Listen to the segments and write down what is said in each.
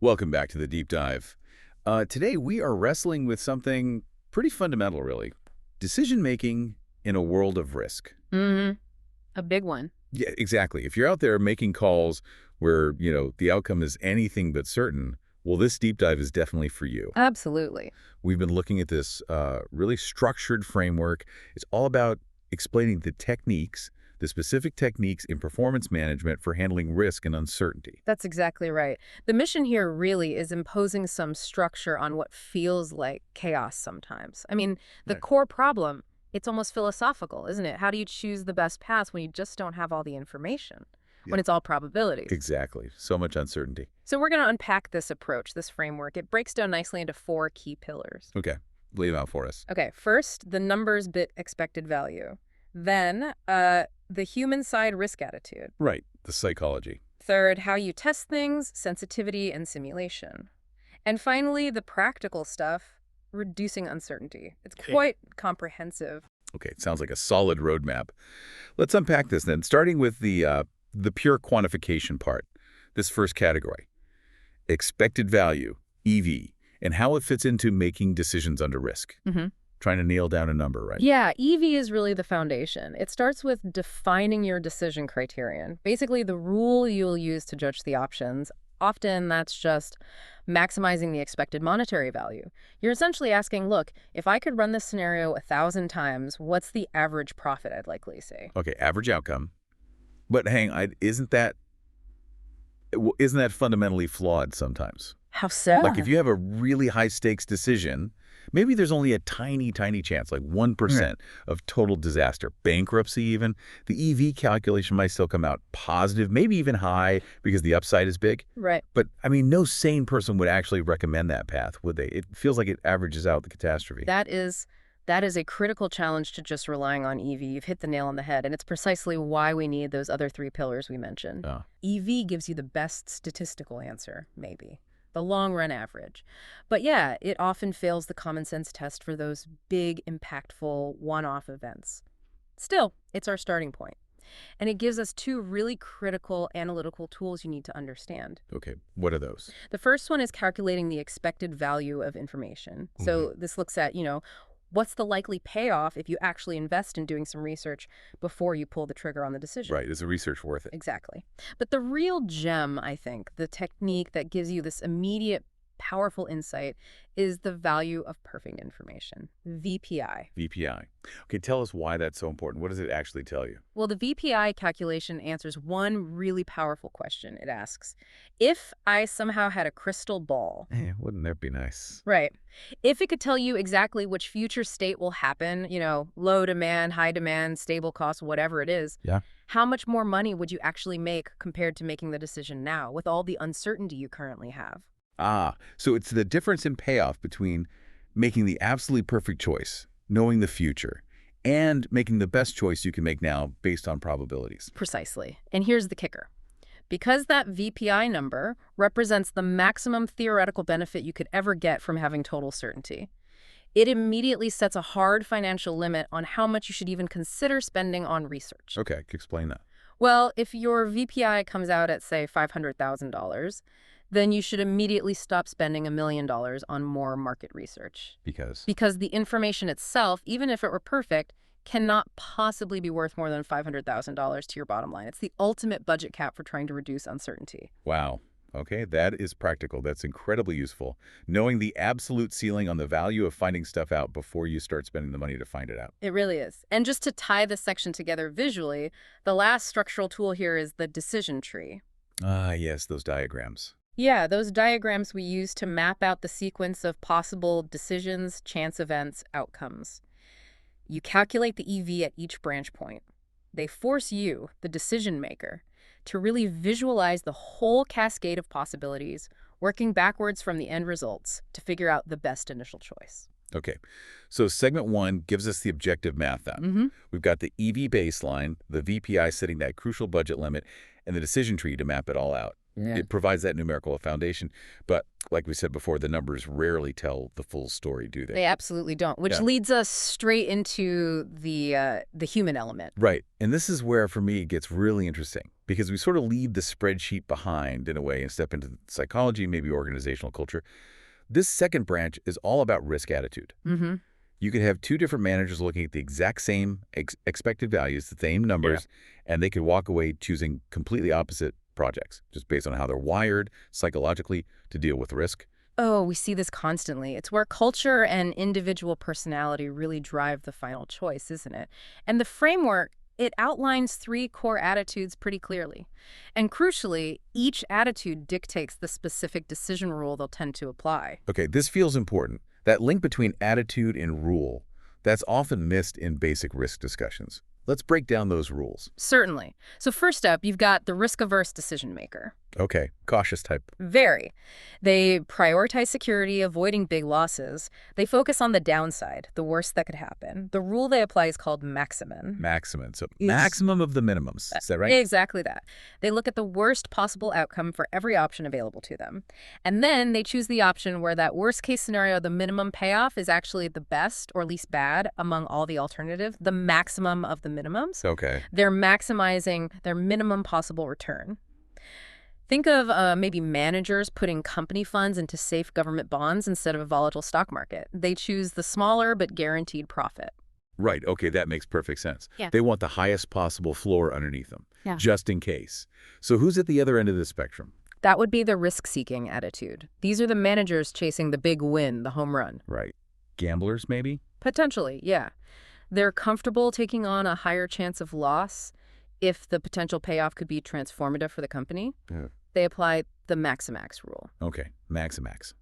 Welcome back to the deep dive. Today we are wrestling with something pretty fundamental, really. Decision-making in a world of risk. Mm-hmm. A big one. Yeah, exactly. If you're out there making calls where, the outcome is anything but certain, well, this deep dive is definitely for you. Absolutely. We've been looking at this really structured framework. It's all about explaining the specific techniques in performance management for handling risk and uncertainty. That's exactly right. The mission here really is imposing some structure on what feels like chaos sometimes. I mean, the Right. core problem, it's almost philosophical, isn't it? How do you choose the best path when you just don't have all the information, when Yeah. it's all probabilities? Exactly. So much uncertainty. So we're going to unpack this approach, this framework. It breaks down nicely into 4 key pillars. Okay. Lay them out for us. Okay, first, the numbers bit expected value. Then, the human side risk attitude. Right. The psychology. Third, how you test things, sensitivity and simulation. And finally, the practical stuff, reducing uncertainty. It's Okay. quite comprehensive. Okay, it sounds like a solid roadmap. Let's unpack this then, starting with the pure quantification part. This first category, expected value, EV, and how it fits into making decisions under risk. Mm-hmm. Trying to nail down a number, right? Yeah, EV is really the foundation. It starts with defining your decision criterion, basically the rule you'll use to judge the options. Often that's just maximizing the expected monetary value. You're essentially asking, look, if I could run this scenario 1,000 times, what's the average profit I'd likely see? Okay, average outcome. But hang on, isn't that fundamentally flawed sometimes? How so? Like if you have a really high stakes decision, maybe there's only a tiny, tiny chance, like 1% of total disaster, bankruptcy even. The EV calculation might still come out positive, maybe even high because the upside is big. Right. But, I mean, no sane person would actually recommend that path, would they? It feels like it averages out the catastrophe. That is a critical challenge to just relying on EV. You've hit the nail on the head, and it's precisely why we need those other 3 pillars we mentioned. Oh. EV gives you the best statistical answer, maybe, the long-run average. But yeah, it often fails the common sense test for those big, impactful, one-off events. Still, it's our starting point. And it gives us 2 really critical analytical tools you need to understand. Okay, what are those? The first one is calculating the expected value of information. So this looks at, what's the likely payoff if you actually invest in doing some research before you pull the trigger on the decision? Right, is the research worth it? Exactly. But the real gem, I think, the technique that gives you this immediate, powerful insight is the value of perfect information, VPI. VPI. Okay, tell us why that's so important. What does it actually tell you? Well, the VPI calculation answers one really powerful question. It asks, if I somehow had a crystal ball, Wouldn't that be nice? right, if it could tell you exactly which future state will happen, low demand, high demand, stable cost, whatever it is, Yeah. how much more money would you actually make compared to making the decision now with all the uncertainty you currently have? So it's the difference in payoff between making the absolutely perfect choice, knowing the future, and making the best choice you can make now based on probabilities. Precisely. And here's the kicker. Because that VPI number represents the maximum theoretical benefit you could ever get from having total certainty, it immediately sets a hard financial limit on how much you should even consider spending on research. Okay, explain that. Well, if your VPI comes out at, say, $500,000, then you should immediately stop spending $1 million on more market research. Because the information itself, even if it were perfect, cannot possibly be worth more than $500,000 to your bottom line. It's the ultimate budget cap for trying to reduce uncertainty. Wow. Okay, that is practical. That's incredibly useful. Knowing the absolute ceiling on the value of finding stuff out before you start spending the money to find it out. It really is. And just to tie this section together visually, the last structural tool here is the decision tree. Yes, those diagrams. Yeah, those diagrams we use to map out the sequence of possible decisions, chance events, outcomes. You calculate the EV at each branch point. They force you, the decision maker, to really visualize the whole cascade of possibilities, working backwards from the end results to figure out the best initial choice. Okay, so segment 1 gives us the objective math out. We've got the EV baseline, the VPI setting that crucial budget limit, and the decision tree to map it all out. Yeah. It provides that numerical foundation. But Like we said before, the numbers rarely tell the full story, do they? They absolutely don't, which Yeah. leads us straight into the human element. Right. And this is where, for me, it gets really interesting because we sort of leave the spreadsheet behind in a way and step into psychology, maybe organizational culture. This second branch is all about risk attitude. Mm-hmm. You could have two different managers looking at the exact same expected values, the same numbers, and they could walk away choosing completely opposite projects just based on how they're wired psychologically to deal with risk. Oh, we see this constantly. It's where culture and individual personality really drive the final choice, isn't it? And the framework, it outlines three core attitudes pretty clearly. And crucially, each attitude dictates the specific decision rule they'll tend to apply. Okay, this feels important. That link between attitude and rule, that's often missed in basic risk discussions. Let's break down those rules. Certainly. So first up, you've got the risk-averse decision maker. Okay, cautious type. Very. They prioritize security, avoiding big losses. They focus on the downside, the worst that could happen. The rule they apply is called maximum. Maximum. So maximum of the minimums. Is that right? Exactly that. They look at the worst possible outcome for every option available to them. And then they choose the option where that worst case scenario, the minimum payoff, is actually the best or least bad among all the alternatives, the maximum of the minimums. Okay. They're maximizing their minimum possible return. Think of maybe managers putting company funds into safe government bonds instead of a volatile stock market. They choose the smaller but guaranteed profit. Right. Okay, that makes perfect sense. Yeah. They want the highest possible floor underneath them, Yeah. just in case. So who's at the other end of the spectrum? That would be the risk-seeking attitude. These are the managers chasing the big win, the home run. Right. Gamblers, maybe? Potentially, yeah. They're comfortable taking on a higher chance of loss if the potential payoff could be transformative for the company. Yeah. They apply the maximax rule. Okay, maximax.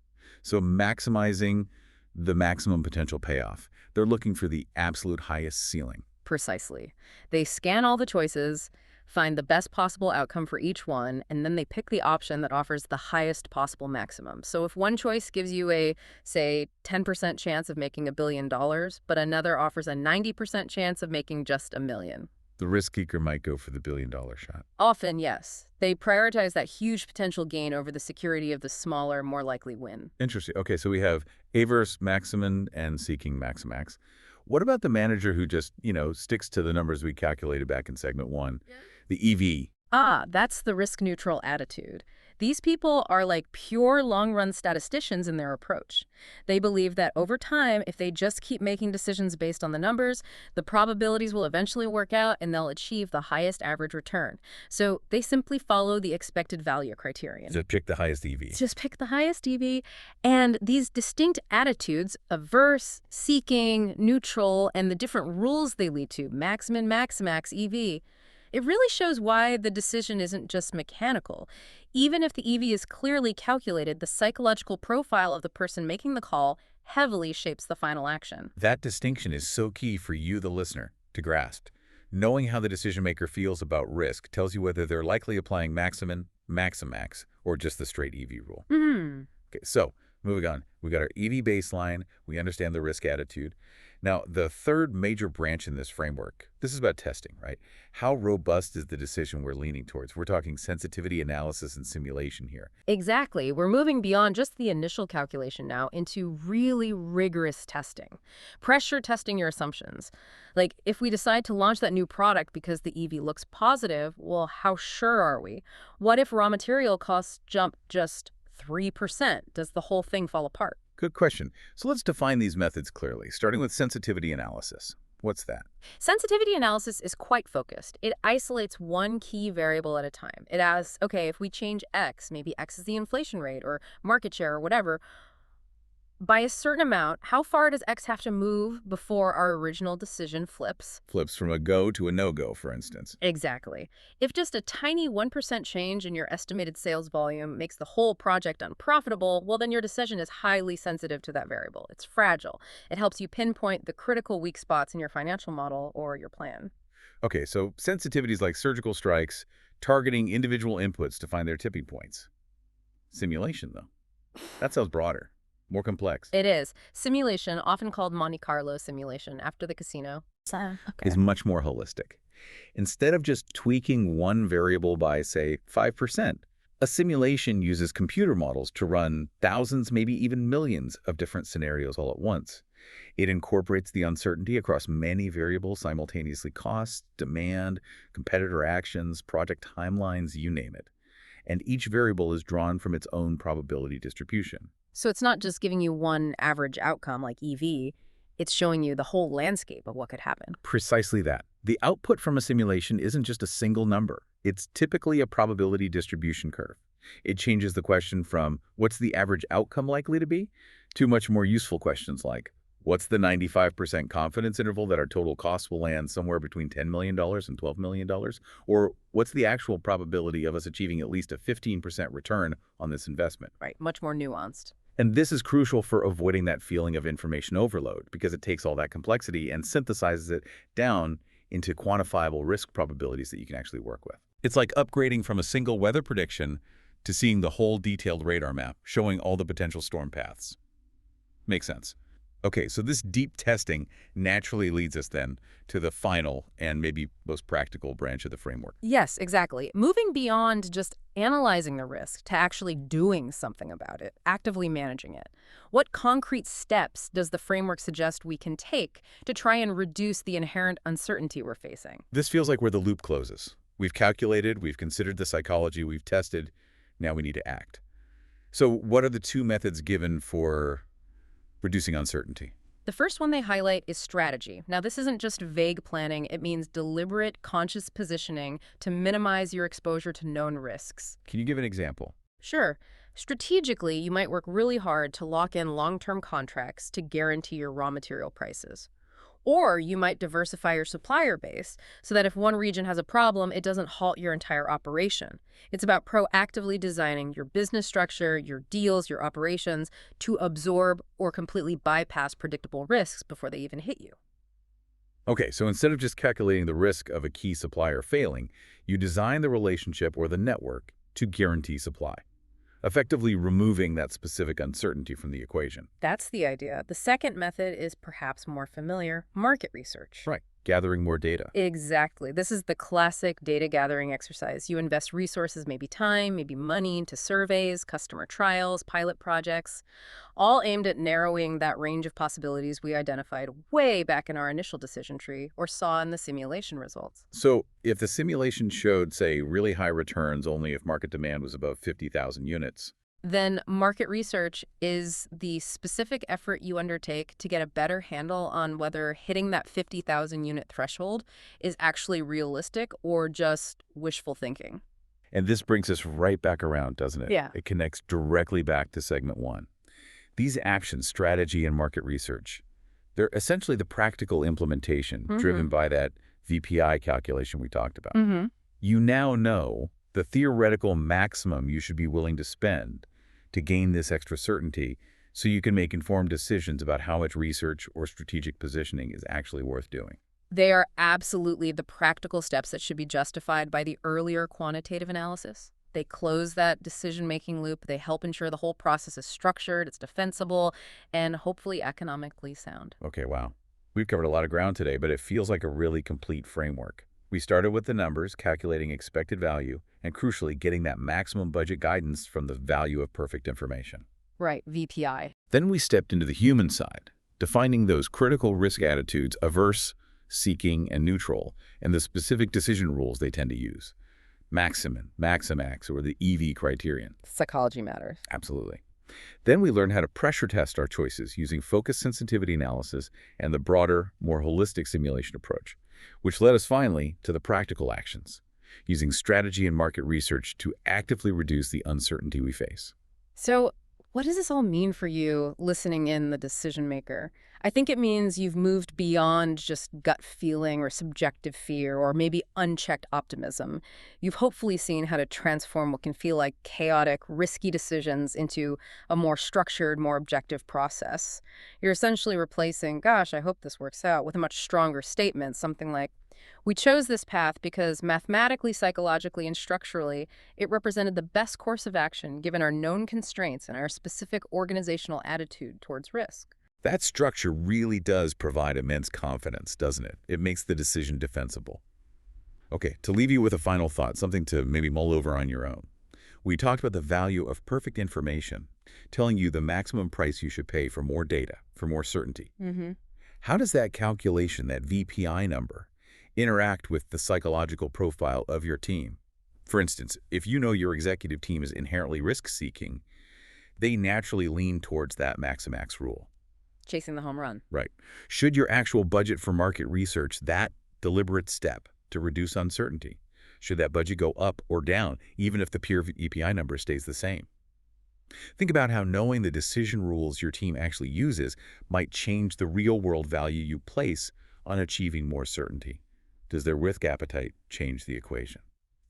So maximizing the maximum potential payoff. They're looking for the absolute highest ceiling. Precisely. They scan all the choices, find the best possible outcome for each one, and then they pick the option that offers the highest possible maximum. So if one choice gives you a, say, 10% chance of making $1 billion, but another offers a 90% chance of making just $1 million. The risk seeker might go for the billion-dollar shot. Often, yes. They prioritize that huge potential gain over the security of the smaller, more likely win. Interesting. Okay, so we have averse maximum and seeking maximax. What about the manager who just, sticks to the numbers we calculated back in segment 1, the EV? Ah, that's the risk-neutral attitude. These people are like pure long-run statisticians in their approach. They believe that over time, if they just keep making decisions based on the numbers, the probabilities will eventually work out and they'll achieve the highest average return. So they simply follow the expected value criterion. Just pick the highest EV. Just pick the highest EV. And these distinct attitudes, averse, seeking, neutral, and the different rules they lead to, maximum, maximax, EV, it really shows why the decision isn't just mechanical. Even if the EV is clearly calculated, the psychological profile of the person making the call heavily shapes the final action. That distinction is so key for you, the listener, to grasp. Knowing how the decision maker feels about risk tells you whether they're likely applying maximum, maximax, or just the straight EV rule. Okay, so moving on. We got our EV baseline. We understand the risk attitude. Now, the third major branch in this framework, this is about testing, right? How robust is the decision we're leaning towards? We're talking sensitivity analysis and simulation here. Exactly. We're moving beyond just the initial calculation now into really rigorous testing. Pressure testing your assumptions. Like, if we decide to launch that new product because the EV looks positive, well, how sure are we? What if raw material costs jump just 3%? Does the whole thing fall apart? Good question. So let's define these methods clearly, starting with sensitivity analysis. What's that? Sensitivity analysis is quite focused. It isolates one key variable at a time. It asks, okay, if we change X, maybe X is the inflation rate or market share or whatever, by a certain amount, how far does X have to move before our original decision flips? Flips from a go to a no-go, for instance. Exactly. If just a tiny 1% change in your estimated sales volume makes the whole project unprofitable, well, then your decision is highly sensitive to that variable. It's fragile. It helps you pinpoint the critical weak spots in your financial model or your plan. Okay, so sensitivity is like surgical strikes, targeting individual inputs to find their tipping points. Simulation, though. That sounds broader. More complex. It is. Simulation, often called Monte Carlo simulation after the casino, is much more holistic. Instead of just tweaking one variable by, say, 5%, A simulation uses computer models to run thousands, maybe even millions of different scenarios all at once. It incorporates the uncertainty across many variables simultaneously: cost, demand, competitor actions, project timelines, you name it. And each variable is drawn from its own probability distribution. So it's not just giving you one average outcome like EV, it's showing you the whole landscape of what could happen. Precisely that. The output from a simulation isn't just a single number. It's typically a probability distribution curve. It changes the question from what's the average outcome likely to be to much more useful questions like what's the 95% confidence interval that our total costs will land somewhere between $10 million and $12 million? Or what's the actual probability of us achieving at least a 15% return on this investment? Right, much more nuanced. And this is crucial for avoiding that feeling of information overload because it takes all that complexity and synthesizes it down into quantifiable risk probabilities that you can actually work with. It's like upgrading from a single weather prediction to seeing the whole detailed radar map, showing all the potential storm paths. Makes sense. Okay, so this deep testing naturally leads us then to the final and maybe most practical branch of the framework. Yes, exactly. Moving beyond just analyzing the risk to actually doing something about it, actively managing it. What concrete steps does the framework suggest we can take to try and reduce the inherent uncertainty we're facing? This feels like where the loop closes. We've calculated, we've considered the psychology, we've tested, now we need to act. So what are the two methods given for reducing uncertainty? The first one they highlight is strategy. Now, this isn't just vague planning. It means deliberate, conscious positioning to minimize your exposure to known risks. Can you give an example? Sure. Strategically, you might work really hard to lock in long-term contracts to guarantee your raw material prices. Or you might diversify your supplier base so that if one region has a problem, it doesn't halt your entire operation. It's about proactively designing your business structure, your deals, your operations to absorb or completely bypass predictable risks before they even hit you. Okay, so instead of just calculating the risk of a key supplier failing, you design the relationship or the network to guarantee supply, effectively removing that specific uncertainty from the equation. That's the idea. The second method is perhaps more familiar: market research. Right, gathering more data. Exactly. This is the classic data gathering exercise. You invest resources, maybe time, maybe money, into surveys, customer trials, pilot projects, all aimed at narrowing that range of possibilities we identified way back in our initial decision tree or saw in the simulation results. So if the simulation showed, say, really high returns only if market demand was above 50,000 units, Then market research is the specific effort you undertake to get a better handle on whether hitting that 50,000 unit threshold is actually realistic or just wishful thinking. and this brings us right back around, doesn't it? Yeah. It connects directly back to segment one. These actions, strategy and market research, they're essentially the practical implementation driven by that VPI calculation we talked about. You now know the theoretical maximum you should be willing to spend to gain this extra certainty so you can make informed decisions about how much research or strategic positioning is actually worth doing. They are absolutely the practical steps that should be justified by the earlier quantitative analysis. They close that decision-making loop. They help ensure the whole process is structured, it's defensible, and hopefully economically sound. Okay, wow. We've covered a lot of ground today, but it feels like a really complete framework. We started with the numbers, calculating expected value, and crucially, getting that maximum budget guidance from the value of perfect information. Right, VPI. Then we stepped into the human side, defining those critical risk attitudes: averse, seeking, and neutral, and the specific decision rules they tend to use. Maximin, Maximax, or the EV criterion. Psychology matters. Absolutely. Then we learned how to pressure test our choices using focus sensitivity analysis and the broader, more holistic simulation approach, which led us finally to the practical actions, using strategy and market research to actively reduce the uncertainty we face. So, what does this all mean for you listening in, the decision maker? I think it means you've moved beyond just gut feeling or subjective fear or maybe unchecked optimism. You've hopefully seen how to transform what can feel like chaotic, risky decisions into a more structured, more objective process. You're essentially replacing, gosh, I hope this works out, with a much stronger statement, something like, we chose this path because mathematically, psychologically, and structurally, it represented the best course of action given our known constraints and our specific organizational attitude towards risk. That structure really does provide immense confidence, doesn't it? It makes the decision defensible. Okay, to leave you with a final thought, something to maybe mull over on your own. We talked about the value of perfect information, telling you the maximum price you should pay for more data, for more certainty. Mm-hmm. How does that calculation, that VPI number, interact with the psychological profile of your team? For instance, if you know your executive team is inherently risk-seeking, they naturally lean towards that max rule. Chasing the home run. Right. Should your actual budget for market research that deliberate step to reduce uncertainty? Should that budget go up or down, even if the peer EPI number stays the same? Think about how knowing the decision rules your team actually uses might change the real-world value you place on achieving more certainty. Does their risk appetite change the equation?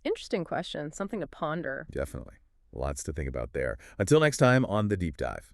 Interesting question. Something to ponder. Definitely. Lots to think about there. Until next time on The Deep Dive.